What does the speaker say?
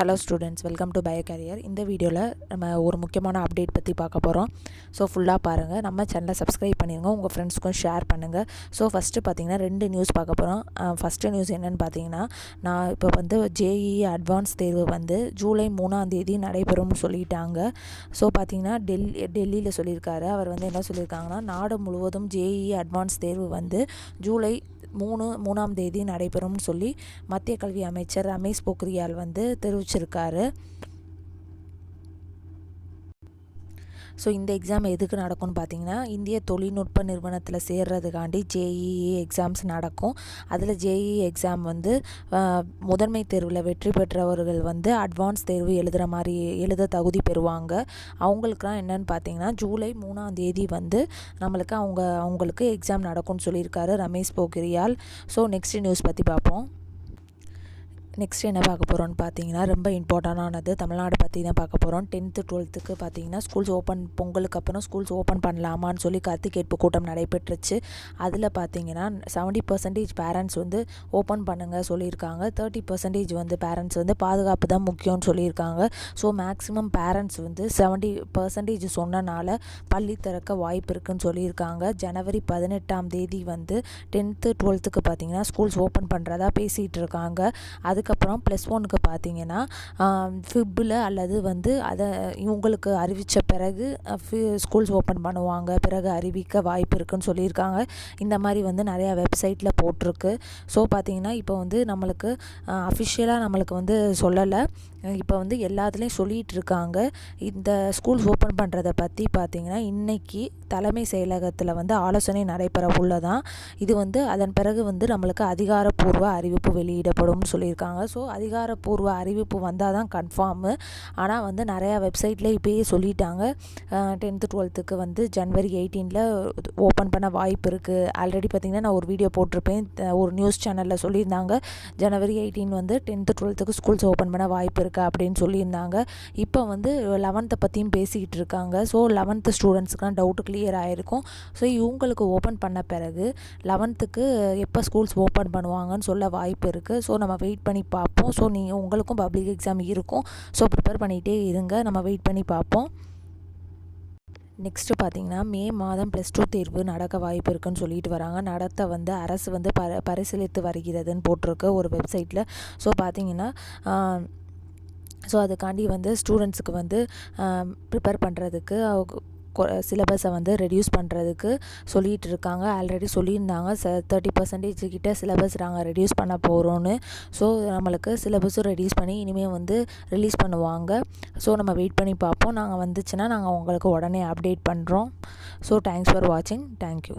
Hello students, welcome to Bio Career. இந்த வீடியோவில் நம்ம ஒரு முக்கியமான அப்டேட் பற்றி பார்க்க போகிறோம். ஸோ ஃபுல்லாக பாருங்கள். நம்ம சேனலை சப்ஸ்கிரைப் பண்ணிடுங்க, உங்கள் ஃப்ரெண்ட்ஸ்க்கும் ஷேர் பண்ணுங்கள். ஸோ ஃபஸ்ட்டு பார்த்தீங்கன்னா 2 நியூஸ் பார்க்க போகிறோம். ஃபஸ்ட்டு நியூஸ் என்னென்னு பார்த்தீங்கன்னா, நான் இப்போ ஜேஇஇ அட்வான்ஸ் தேர்வு ஜூலை 3ஆம் தேதி நடைபெறும்னு சொல்லிட்டாங்க. ஸோ பார்த்தீங்கன்னா டெல்லியில் சொல்லியிருக்காரு. அவர் என்ன சொல்லியிருக்காங்கன்னா, நாடு முழுவதும் ஜேஇஇ அட்வான்ஸ் தேர்வு ஜூலை 3ஆம் தேதி நடைபெறும்னு சொல்லி மத்திய கல்வி அமைச்சர் ரமேஷ் பொக்ரியால் தெரிவிச்சிருக்காரு. ஸோ இந்த எக்ஸாம் எதுக்கு நடக்கும்னு பார்த்தீங்கன்னா, இந்திய தொழில்நுட்ப நிறுவனத்தில் சேர்றதுக்காண்டி ஜேஇஇ எக்ஸாம்ஸ் நடக்கும். அதில் ஜேஇஇ எக்ஸாம் முதன்மை தேர்வில் வெற்றி பெற்றவர்கள் அட்வான்ஸ் தேர்வு எழுத தகுதி பெறுவாங்க. அவங்களுக்குலாம் என்னென்னு பார்த்தீங்கன்னா, ஜூலை 3ஆம் தேதி அவங்களுக்கு எக்ஸாம் நடக்கும்னு சொல்லியிருக்காரு Ramesh Pokhriyal. So next news பற்றி பார்ப்போம். நெக்ஸ்ட் என்ன பார்க்க போகிறோன்னு பார்த்தீங்கன்னா, ரொம்ப இம்பார்ட்டண்டானது தமிழ்நாடு பற்றி தான் பார்க்க போகிறோம். 10th 12th பார்த்தீங்கன்னா ஸ்கூல்ஸ் பொங்கலுக்கு அப்புறம் ஸ்கூல்ஸ் ஓப்பன் பண்ணலாமான்னு சொல்லி கருத்து கேட்பு கூட்டம் நடைபெற்றுச்சு. அதில் பார்த்தீங்கன்னா 70% பேரண்ட்ஸ் ஓப்பன் பண்ணுங்க சொல்லியிருக்காங்க. 30% பேரண்ட்ஸ் பாதுகாப்பு தான் முக்கியம்னு சொல்லியிருக்காங்க. ஸோ மேக்ஸிமம் பேரண்ட்ஸ் 70% சொன்னனால பள்ளி திறக்க வாய்ப்பு இருக்குன்னு சொல்லியிருக்காங்க. ஜனவரி 18ஆம் தேதி 10th 12th பார்த்தீங்கன்னா ஸ்கூல்ஸ் ஓப்பன் பண்ணுறதா பேசிகிட்டு இருக்காங்க. அதுக்கப்புறம் +1க்கு பார்த்தீங்கன்னா ஃபிப்பில் அல்லது அதை இவங்களுக்கு அறிவித்த பிறகு ஸ்கூல்ஸ் ஓப்பன் பண்ணுவாங்க, பிறகு அறிவிக்க வாய்ப்பு இருக்குன்னு சொல்லியிருக்காங்க. இந்த மாதிரி நிறையா வெப்சைட்டில் போட்டிருக்கு. ஸோ பார்த்தீங்கன்னா இப்போ நம்மளுக்கு அஃபிஷியலாக நம்மளுக்கு சொல்லலை. இப்போ எல்லாத்துலேயும் சொல்லிகிட்டு இருக்காங்க. இந்த ஸ்கூல்ஸ் ஓப்பன் பண்ணுறதை பற்றி பார்த்தீங்கன்னா இன்றைக்கி தலைமை செயலகத்தில் ஆலோசனை நடைபெற உள்ளதான். இது அதன் பிறகு நம்மளுக்கு அதிகாரப்பூர்வ அறிவிப்பு வெளியிடப்படும்னு சொல்லியிருக்காங்க. ஸோ அதிகாரப்பூர்வ அறிவிப்பு வந்தால் தான் கன்ஃபார்மு. ஆனால் நிறையா வெப்சைட்டில் இப்போயே சொல்லிட்டாங்க 10th 12க்கு ஜனவரி 18 ஓப்பன் பண்ண வாய்ப்பு இருக்குது. ஆல்ரெடி பார்த்திங்கன்னா நான் ஒரு வீடியோ போட்டிருப்பேன், ஒரு நியூஸ் சேனலில் சொல்லியிருந்தாங்க ஜனவரி 18 10th 12க்கு ஸ்கூல்ஸ் ஓப்பன் பண்ண வாய்ப்பு இருக்குது அப்படின்னு சொல்லியிருந்தாங்க. இப்போ 11th பற்றியும் பேசிக்கிட்டு இருக்காங்க. ஸோ 11th ஸ்டூடெண்ட்ஸுக்குலாம் டவுட்டு கிளியர் ஆகிருக்கும். ஸோ இவங்களுக்கு ஓப்பன் பண்ண பிறகு 11க்கு எப்போ ஸ்கூல்ஸ் ஓப்பன் பண்ணுவாங்கன்னு சொல்ல வாய்ப்பு இருக்குது. ஸோ நம்ம வெயிட் பண்ணி பார்ப்போம். ஸோ உங்களுக்கும் பப்ளிக் எக்ஸாம் இருக்கும். ஸோ ப்ரிப்பேர் பண்ணிகிட்டே இருங்க, நம்ம வெயிட் பண்ணி பார்ப்போம். நெக்ஸ்ட்டு பார்த்தீங்கன்னா, மே மாதம் +2 தேர்வு நடக்க வாய்ப்பு இருக்குன்னு சொல்லிட்டு வராங்க. நடத்த அரசு பரிசீலித்து வருகிறதுன்னு போட்டிருக்கு ஒரு வெப்சைட்டில். ஸோ பார்த்தீங்கன்னா அதுக்காண்டி ஸ்டூடெண்ட்ஸுக்கு ப்ரிப்பேர் பண்ணுறதுக்கு சிலபஸை ரெடியூஸ் பண்ணுறதுக்கு சொல்லிகிட்டு இருக்காங்க. ஆல்ரெடி சொல்லியிருந்தாங்க 30% கிட்ட சிலபஸ் நாங்கள் ரெடியூஸ் பண்ண போகிறோன்னு. ஸோ நம்மளுக்கு சிலபஸும் ரெடியூஸ் பண்ணி இனிமேல் ரிலீஸ் பண்ணுவாங்க. ஸோ நம்ம வெயிட் பண்ணி பார்ப்போம். நாங்கள் வந்துச்சுன்னா நாங்கள் உங்களுக்கு உடனே அப்டேட் பண்ணுறோம். ஸோ தேங்க்ஸ் ஃபார் வாட்சிங். தேங்க்யூ.